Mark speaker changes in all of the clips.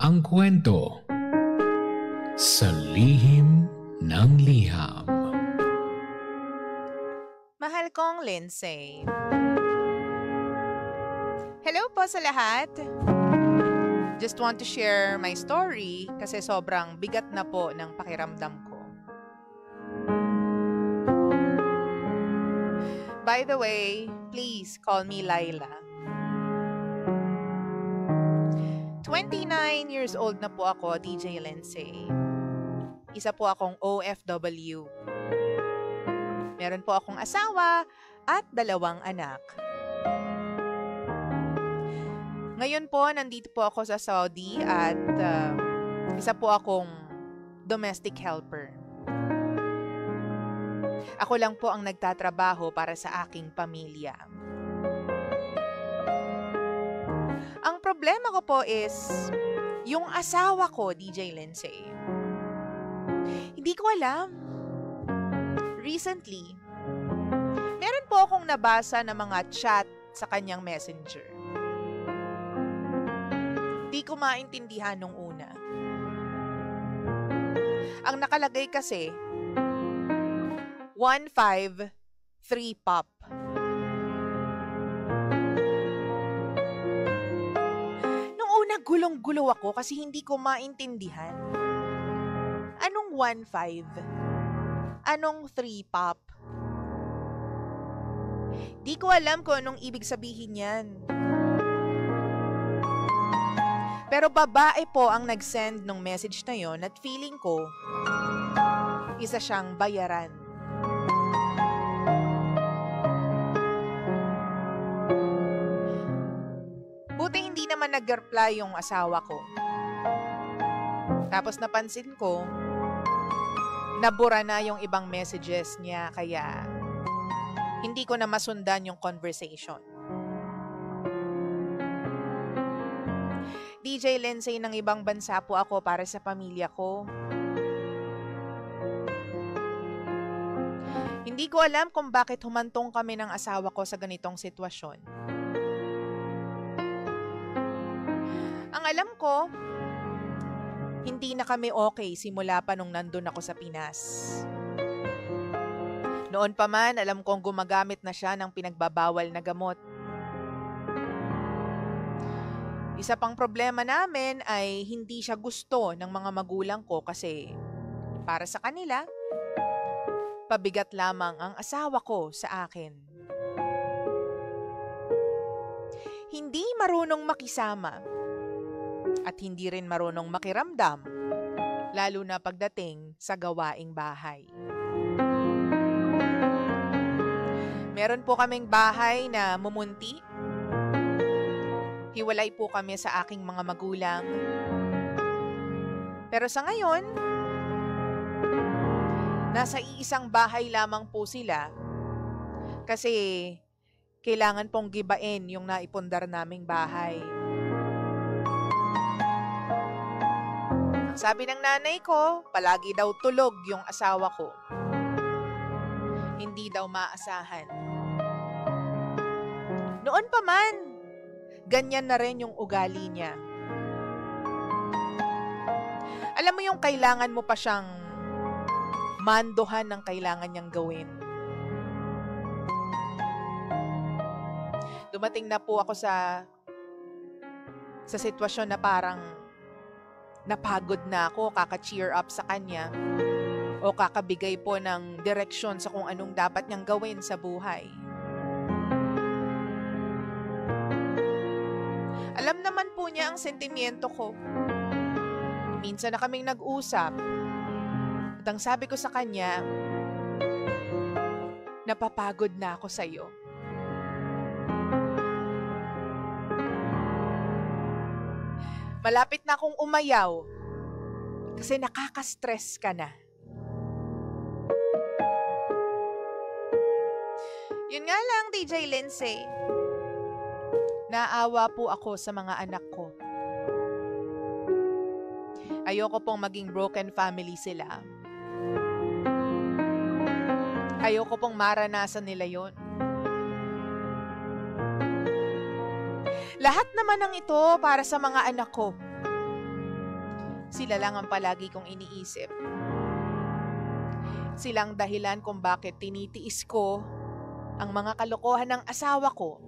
Speaker 1: Ang kwento sa lihim ng liham.
Speaker 2: Mahal kong Lindsay. Hello po sa lahat. Just want to share my story kasi sobrang bigat na po ng pakiramdam ko. By the way, please call me Laila. 29 years old na po ako, DJ Lindsay. Isa po akong OFW. Meron po akong asawa at 2 anak. Ngayon po, nandito po ako sa Saudi at isa po akong domestic helper. Ako lang po ang nagtatrabaho para sa aking pamilya. Ang problema ko po is, yung asawa ko, DJ Lindsay. Hindi ko alam. Recently, meron po akong nabasa na mga chat sa kanyang messenger. Di ko maintindihan nung una. Ang nakalagay kasi, 153 pop. Gulong-gulo ako kasi hindi ko maintindihan. Anong 1-5? Anong 3 pop? Di ko alam kung anong ibig sabihin yan. Pero babae po ang nag-send ng message na yon at feeling ko, isa siyang bayaran. Buti hindi naman nag-reply yung asawa ko. Tapos napansin ko, nabura na yung ibang messages niya kaya hindi ko na masundan yung conversation. DJ Lindsay, ng ibang bansa po ako para sa pamilya ko. Hindi ko alam kung bakit humantong kami ng asawa ko sa ganitong sitwasyon. Ang alam ko, hindi na kami okay simula pa nung nandun ako sa Pinas. Noon pa man, alam kong gumagamit na siya ng pinagbabawal na gamot. Isa pang problema namin ay hindi siya gusto ng mga magulang ko kasi para sa kanila, pabigat lamang ang asawa ko sa akin. Hindi marunong makisama. At hindi rin marunong makiramdam, lalo na pagdating sa gawaing bahay. Meron po kaming bahay na mumunti. Hiwalay po kami sa aking mga magulang. Pero sa ngayon, nasa iisang bahay lamang po sila kasi kailangan pong gibain yung naipundar naming bahay. Sabi ng nanay ko, palagi daw tulog yung asawa ko. Hindi daw maasahan. Noon pa man, ganyan na rin yung ugali niya. Alam mo yung kailangan mo pa siyang mandohan ng kailangan niyang gawin. Dumating na po ako sa sitwasyon na parang napagod na ako, kaka-cheer up sa kanya o kakabigay po ng direksyon sa kung anong dapat niyang gawin sa buhay. Alam naman po niya ang sentimiento ko. Minsan na kaming nag-usap at ang sabi ko sa kanya, napapagod na ako sa iyo. Malapit na akong umayaw kasi nakaka-stress ka na. Yun nga lang, DJ Lindsay. Naawa po ako sa mga anak ko. Ayoko pong maging broken family sila. Ayoko pong maranasan nila yon. Lahat naman ng ito para sa mga anak ko. Sila lang ang palagi kong iniisip. Silang dahilan kung bakit tinitiis ko ang mga kalokohan ng asawa ko.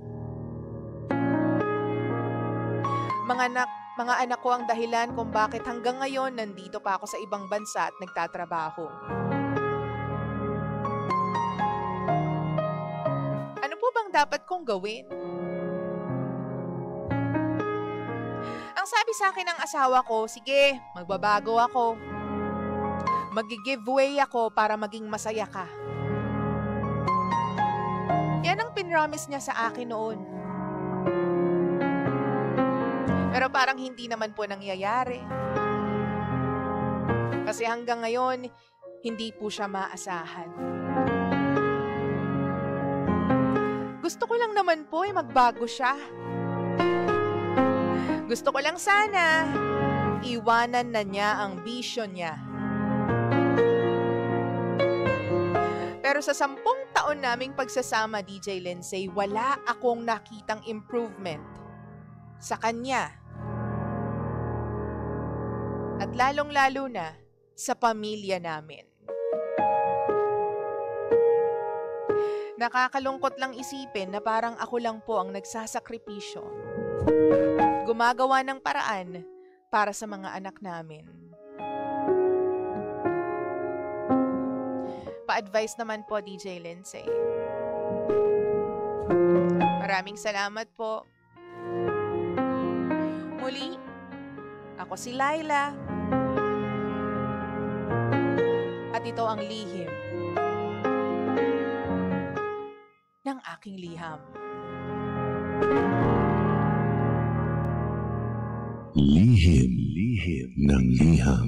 Speaker 2: Mga anak ko ang dahilan kung bakit hanggang ngayon nandito pa ako sa ibang bansa at nagtatrabaho. Ano po bang dapat kong gawin? Ang sabi sa akin ng asawa ko, sige, magbabago ako. Mag-giveaway ako para maging masaya ka. Yan ang pinromise niya sa akin noon. Pero parang hindi naman po nangyayari. Kasi hanggang ngayon, hindi po siya maasahan. Gusto ko lang naman po magbago siya. Gusto ko lang sana iwanan na niya ang bisyo niya. Pero sa 10 taon naming pagsasama, DJ Lindsay, wala akong nakitang improvement sa kanya. At lalong-lalo na sa pamilya namin. Nakakalungkot lang isipin na parang ako lang po ang nagsasakripisyo. Gumagawa ng paraan para sa mga anak namin. Pa-advise naman po, DJ Lindsay. Maraming salamat po. Muli, ako si Laila. At ito ang lihim ng aking liham.
Speaker 3: Lihim ng liham.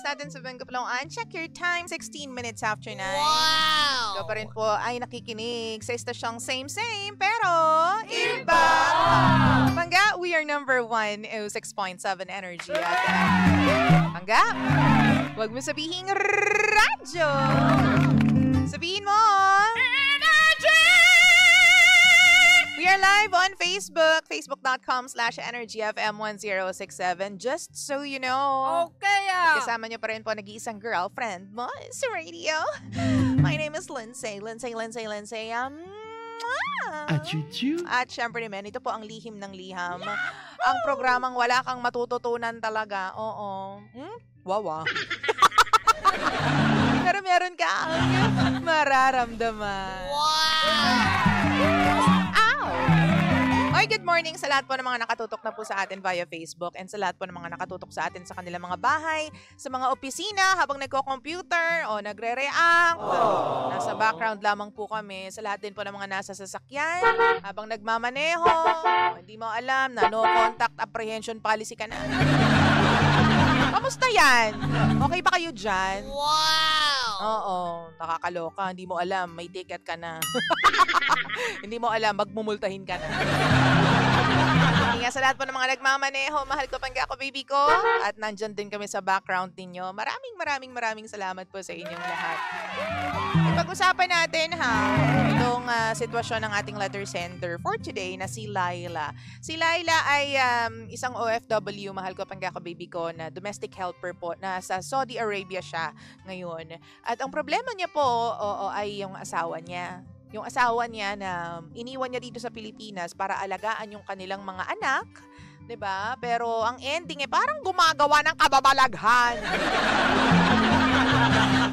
Speaker 2: Natin sa Bengkaplongan. Check your time, 16 minutes after 9.
Speaker 4: Wow!
Speaker 2: Ikaw pa rin po ay nakikinig sa estasyong same, pero iba! Pangga, we are number 1, 6.7 Energy. Pangga, huwag mo sabihin radyo. Sabihin mo, Energy! We are live on Facebook, facebook.com/energyfm1067. Just so you know.
Speaker 4: Okay,
Speaker 2: Kasama niyo pa rin po nag-iisang girlfriend mo sa radio. My name is Lindsay. At syempre naman, ito po ang lihim ng liham. Ang programang wala kang matututunan talaga. Oo. Wawa. Pero meron kang mararamdaman. Oy, good morning sa lahat po ng mga nakatutok na po sa atin via Facebook and sa lahat po ng mga nakatutok sa atin sa kanilang mga bahay, sa mga opisina, habang nagko-computer o nagre-react. Nasa background lamang po kami. Sa lahat din po ng mga nasa sasakyan, habang nagmamaneho, hindi mo alam na no contact apprehension policy ka na. Kamusta yan? Okay ba kayo dyan?
Speaker 4: Wow!
Speaker 2: Oo, nakakaloka. Hindi mo alam, may ticket ka na. Hindi mo alam, magmumultahin ka na. Hindi nga sa lahat po ng mga nagmamaneho, mahal ko pangga ako, baby ko. At nandyan din kami sa background ninyo. Maraming salamat po sa inyong lahat. Pag-usapan natin itong sitwasyon ng ating letter sender for today na si Laila. Si Laila ay isang OFW, mahal ko pangga ako, baby ko, na domestic helper po. Nasa Saudi Arabia siya ngayon. At ang problema niya po ay yung asawa niya. Yung asawa niya na iniwan niya dito sa Pilipinas para alagaan yung kanilang mga anak, 'di ba? Pero ang ending parang gumagawa ng kababalaghan.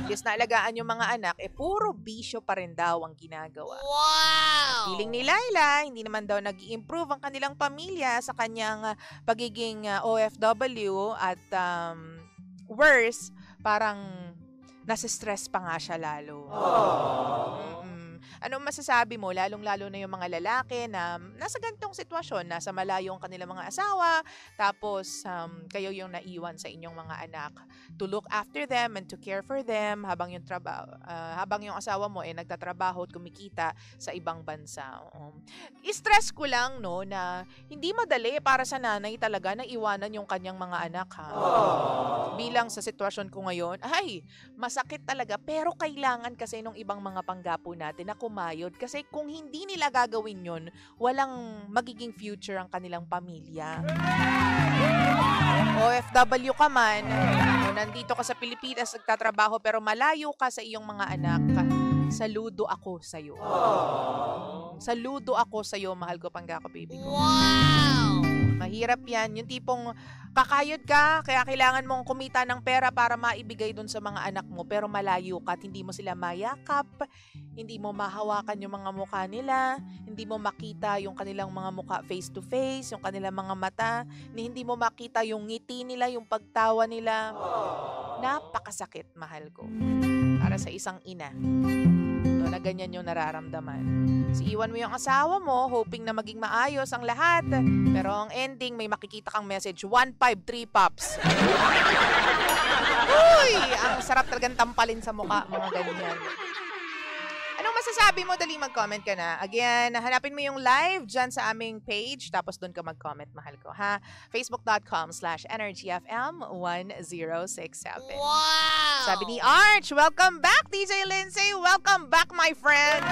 Speaker 2: Yes, na alagaan yung mga anak, puro bisyo pa rin daw ang ginagawa.
Speaker 4: Wow!
Speaker 2: Feeling ni Laila, hindi naman daw nag-i-improve ang kanilang pamilya sa kanyang pagiging OFW at worse, parang nasa stress pa nga siya lalo. Ano masasabi mo, lalong-lalo na yung mga lalaki na nasa ganitong sitwasyon, nasa malayo ang kanilang mga asawa, tapos kayo yung naiwan sa inyong mga anak to look after them and to care for them habang yung asawa mo nagtatrabaho at kumikita sa ibang bansa. I-stress ko lang no na hindi madali para sa nanay talaga na iwanan yung kanyang mga anak ha. Bilang sa sitwasyon ko ngayon, ay masakit talaga pero kailangan kasi nung ibang mga panggapo natin na kumayod kasi kung hindi nila gagawin yun, walang magiging future ang kanilang pamilya. OFW ka man, nandito ka sa Pilipinas, nagtatrabaho pero malayo ka sa iyong mga anak, saludo ako sa'yo. Saludo ako sa'yo, mahal ko panggako baby ko.
Speaker 4: Wow!
Speaker 2: Mahirap yan. Yung tipong kakayod ka, kaya kailangan mong kumita ng pera para maibigay dun sa mga anak mo, pero malayo ka at hindi mo sila mayakap, hindi mo mahawakan yung mga mukha nila, hindi mo makita yung kanilang mga mukha face to face, yung kanilang mga mata, hindi mo makita yung ngiti nila, yung pagtawa nila. Napakasakit, mahal ko. Para sa isang ina. Na ganyan yung nararamdaman. Iwan mo yung asawa mo, hoping na maging maayos ang lahat. Pero ang ending, may makikita kang message, 153 pops. Uy! Ang sarap talagang tampalin sa mukha, mga ganyan. Anong masasabi mo? Dali mag-comment ka na. Again, hanapin mo yung live dyan sa aming page, tapos doon ka mag-comment, mahal ko, ha? Facebook.com/EnergyFM1067.
Speaker 4: Wow!
Speaker 2: Sabi ni Arch, welcome back, DJ Lindsay. Welcome back, my friend.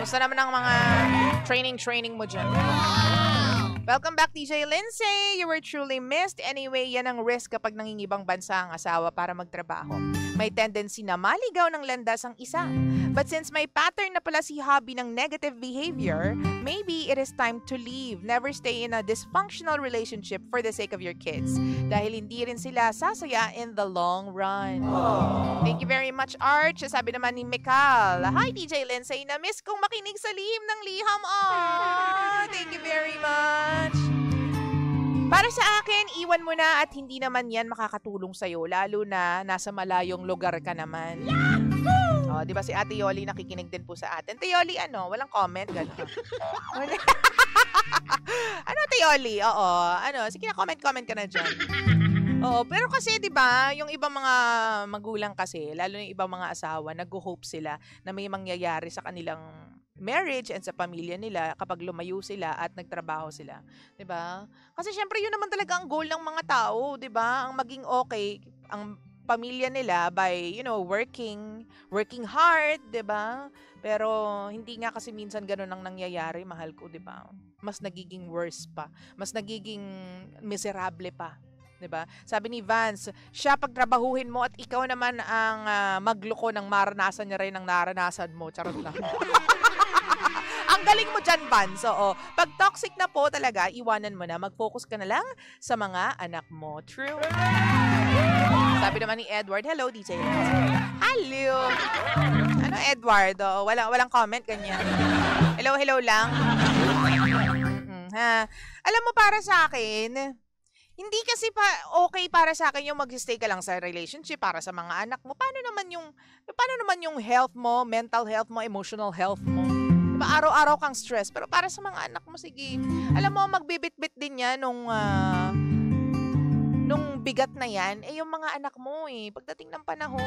Speaker 2: Gusto naman ang mga training mo dyan. Welcome back, DJ Lindsay. You were truly missed. Anyway, yan ang risk kapag nangingibang bansa ang asawa para magtrabaho. May tendency na maligaw ng landas ang isa. But since may pattern na pala si hobby ng negative behavior, maybe it is time to leave. Never stay in a dysfunctional relationship for the sake of your kids. Dahil hindi rin sila sasaya in the long run. Thank you very much, Arch. Sabi naman ni Mikal, hi, DJ Lindsay. Na-miss kong makinig sa lihim ng liham. Thank you very much. Para sa akin, iwan mo na at hindi naman yan makakatulong sa'yo, lalo na nasa malayong lugar ka naman. Di ba si Ate Yoli nakikinig din po sa atin? Ate Yoli, walang comment, gano'n. Ate Yoli? Sige na, comment ka na dyan. Pero kasi 'di ba, yung ibang mga magulang kasi, lalo na yung ibang mga asawa, nag-hope sila na may mangyayari sa kanilang marriage and sa pamilya nila kapag lumayo sila at nagtrabaho sila, 'di ba? Kasi syempre yun naman talaga ang goal ng mga tao, 'di ba? Ang maging okay ang pamilya nila by, working hard, 'di ba? Pero hindi nga kasi minsan ganoon ang nangyayari, mahal ko, 'di ba? Mas nagiging worse pa, mas nagiging miserable pa. Diba? Sabi ni Vance, siya pagtrabahuhin mo at ikaw naman ang magloko ng maranasan niya rin ang naranasan mo. Charot lang. Ang galing mo dyan, Vance. Pag toxic na po talaga, iwanan mo na. Mag-focus ka na lang sa mga anak mo. True. Sabi naman ni Edward, hello, DJ. Hello. Ano, Edward? Walang comment, ganyan. Hello lang. Alam mo, para sa akin, hindi kasi okay para sa akin yung mag-stay ka lang sa relationship para sa mga anak mo. Paano naman yung health mo, mental health mo, emotional health mo? Diba, araw-araw kang stress. Pero para sa mga anak mo, sige. Alam mo, magbibit-bit din yan nung bigat na yan, yung mga anak mo pagdating ng panahon.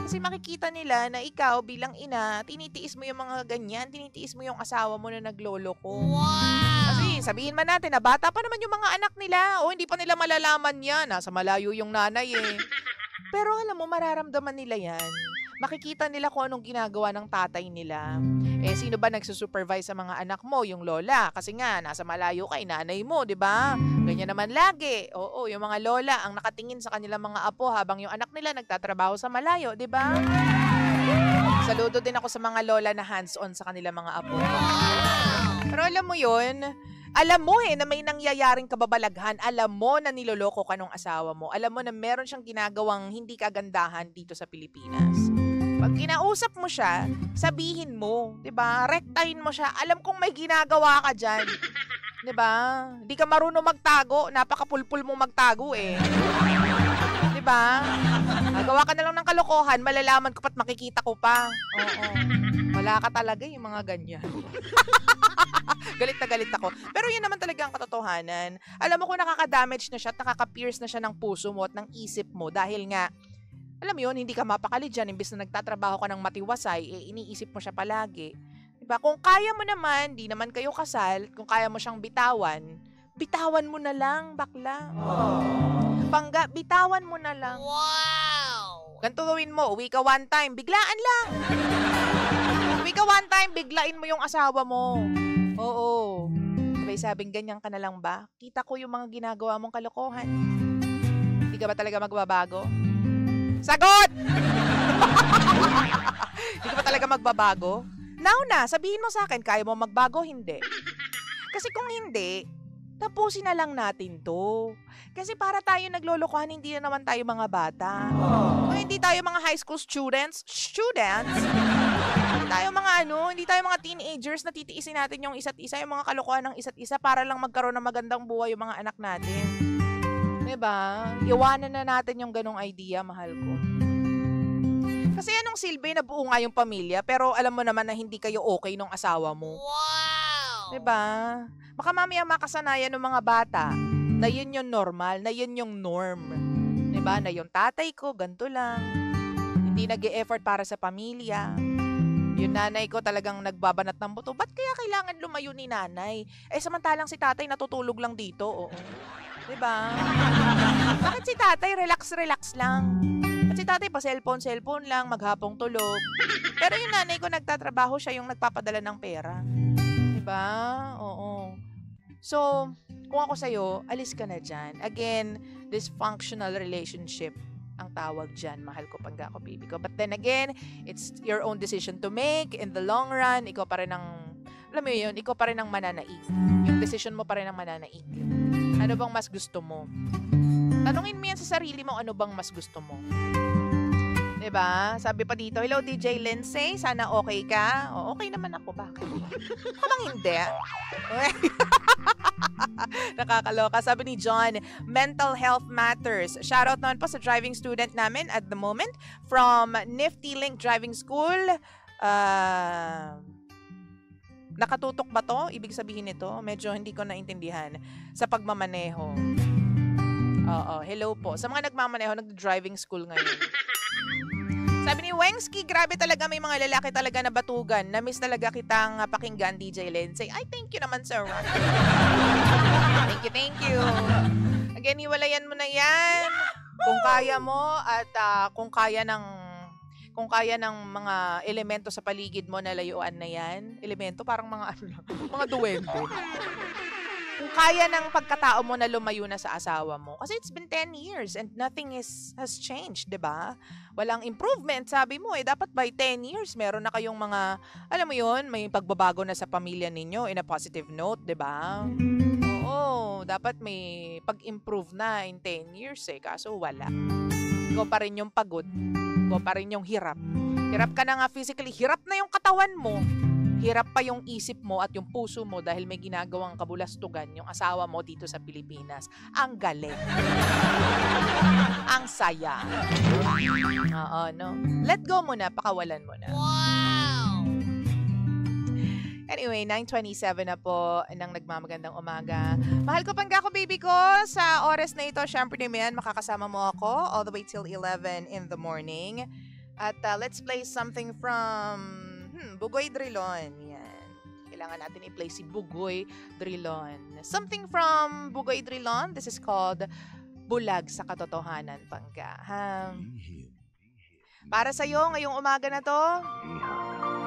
Speaker 2: Kasi makikita nila na ikaw bilang ina, tinitiis mo yung mga ganyan, tinitiis mo yung asawa mo na nagloloko.
Speaker 4: Wow!
Speaker 2: Kasi sabihin man natin na bata pa naman yung mga anak nila, hindi pa nila malalaman yan, nasa malayo yung nanay Pero alam mo, mararamdaman nila yan. Makikita nila kung anong ginagawa ng tatay nila. Sino ba nagsusupervise sa mga anak mo? Yung lola. Kasi nga, nasa malayo kay nanay mo, di ba? Ganyan naman lagi. Oo, yung mga lola ang nakatingin sa kanilang mga apo habang yung anak nila nagtatrabaho sa malayo, di ba? Saludo din ako sa mga lola na hands-on sa kanilang mga apo. Pero alam mo yun, alam mo na may nangyayaring kababalaghan, alam mo na niloloko ka nung asawa mo, alam mo na meron siyang ginagawang hindi kagandahan dito sa Pilipinas. Pag kinausap mo siya, sabihin mo, 'di ba? Rektahin mo siya. Alam kong may ginagawa ka diyan. 'Di ba? Hindi ka marunong magtago, napakapulpul mo magtago 'Di ba? Gawa ka na lang ng kalokohan, malalaman ko pa't makikita ko pa. Oo. Wala ka talaga yung mga ganyan. Galit na galit ako. Pero yun naman talaga ang katotohanan. Alam mo kung nakaka-damage na siya at nakaka-pierce na siya ng puso mo at ng isip mo dahil nga, alam mo yun, hindi ka mapakali dyan. Imbis na nagtatrabaho ka ng matiwasay, iniisip mo siya palagi. Diba? Kung kaya mo naman, di naman kayo kasal, kung kaya mo siyang bitawan, bitawan mo na lang, bakla. Pangga, bitawan mo na lang.
Speaker 4: Wow!
Speaker 2: Ganito gawin mo, uwi ka one time, biglaan lang. Uwi ka one time, biglain mo yung asawa mo. Oo. Sabing ganyan ka na lang ba? Kita ko yung mga ginagawa mong kalokohan. Hindi ka ba talaga magbabago? Sagot! Hindi ka ba talaga magbabago? Now na, sabihin mo sa akin, kaya mo magbago? Hindi. Kasi kung hindi, tapusin na lang natin to. Kasi para tayo naglolokohan, hindi na naman tayo mga bata. Kung hindi tayo mga high school students, hindi tayo mga hindi tayo mga teenagers na titiisin natin yung isa't isa, yung mga kalokohan ng isa't isa para lang magkaroon ng magandang buhay yung mga anak natin. Diba? Iwanan na natin yung ganong idea, mahal ko. Kasi anong silbi na buo nga yung pamilya, pero alam mo naman na hindi kayo okay nung asawa mo.
Speaker 4: Wow!
Speaker 2: Diba? Baka mamaya makasanayan ng mga bata na yun yung normal, na yun yung norm. Diba? Na yung tatay ko, ganito lang. Hindi nag-e-effort para sa pamilya. Yung nanay ko talagang nagbabanat ng buto. Ba't kaya kailangan lumayo ni nanay? Eh, samantalang si tatay natutulog lang dito. Oo. Diba? Bakit si tatay relax lang? At si tatay pa cellphone lang, maghapong tulog. Pero yung nanay ko nagtatrabaho, siya yung nagpapadala ng pera. Diba? Oo. So, kung ako sa'yo, alis ka na dyan. Again, dysfunctional relationship ang tawag dyan. Mahal ko, pangga ko, baby ko. But then again, it's your own decision to make. In the long run, ikaw pa rin ang, alam mo yun, ikaw pa rin ang mananaig. Yung decision mo pa rin ang mananaig. Ano bang mas gusto mo? Tanungin mo yan sa sarili mo, ano bang mas gusto mo? Diba? Sabi pa dito, hello DJ Lindsay, sana okay ka? O, okay naman ako, bakit? Parang hindi. Nakakaloka. Sabi ni John, mental health matters. Shoutout naman po sa driving student namin at the moment from Nifty Link Driving School. Nakatutok ba to? Ibig sabihin nito? Medyo hindi ko naintindihan. Sa pagmamaneho. Oo, hello po. Sa mga nagmamaneho, nag-driving school ngayon. Sabi ni Wengski, grabe talaga, may mga lalaki talaga na batugan. Na-miss talaga kitang pakinggan, DJ Lindsay. Ay, thank you naman, sir. Thank you. Again, hiwalayan mo na yan. Kung kaya mo at kung kaya ng mga elemento sa paligid mo na layuan na yan. Elemento, parang mga mga duwende. Kung kaya ng pagkatao mo na lumayo na sa asawa mo. Kasi it's been 10 years and nothing has changed, di ba? Walang improvement, sabi mo. Dapat by 10 years, meron na kayong mga, alam mo yun, may pagbabago na sa pamilya ninyo in a positive note, di ba? Oo, dapat may pag-improve na in 10 years kaso wala. Ikaw pa rin yung pagod. Ikaw pa rin yung hirap. Hirap ka na nga physically. Hirap na yung katawan mo. Hirap pa yung isip mo at yung puso mo dahil may ginagawang kabulastugan yung asawa mo dito sa Pilipinas. Ang galing. Ang saya. Oo, no? Let go mo na, pakawalan mo na.
Speaker 4: Wow!
Speaker 2: Anyway, 9:27 na po ng nagmamagandang umaga. Mahal ko, pangga ko, baby ko. Sa oras na ito, syempre naman, makakasama mo ako all the way till 11 in the morning. At let's play something from Bugoy Drilon. Yan. Kailangan natin i-play si Bugoy Drilon. Something from Bugoy Drilon. This is called Bulag sa Katotohanan, pangga. Para sa'yo ngayong umaga na to,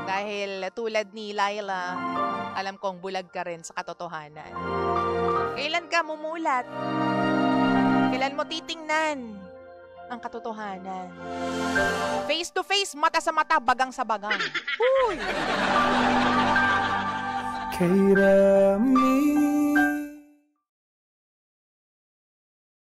Speaker 2: dahil tulad ni Laila, alam kong bulag ka rin sa katotohanan. Kailan ka mumulat? Kailan mo titingnan ang katotohanan? Face to face, mata sa mata, bagang sa bagang. Uy!
Speaker 3: Kay Rami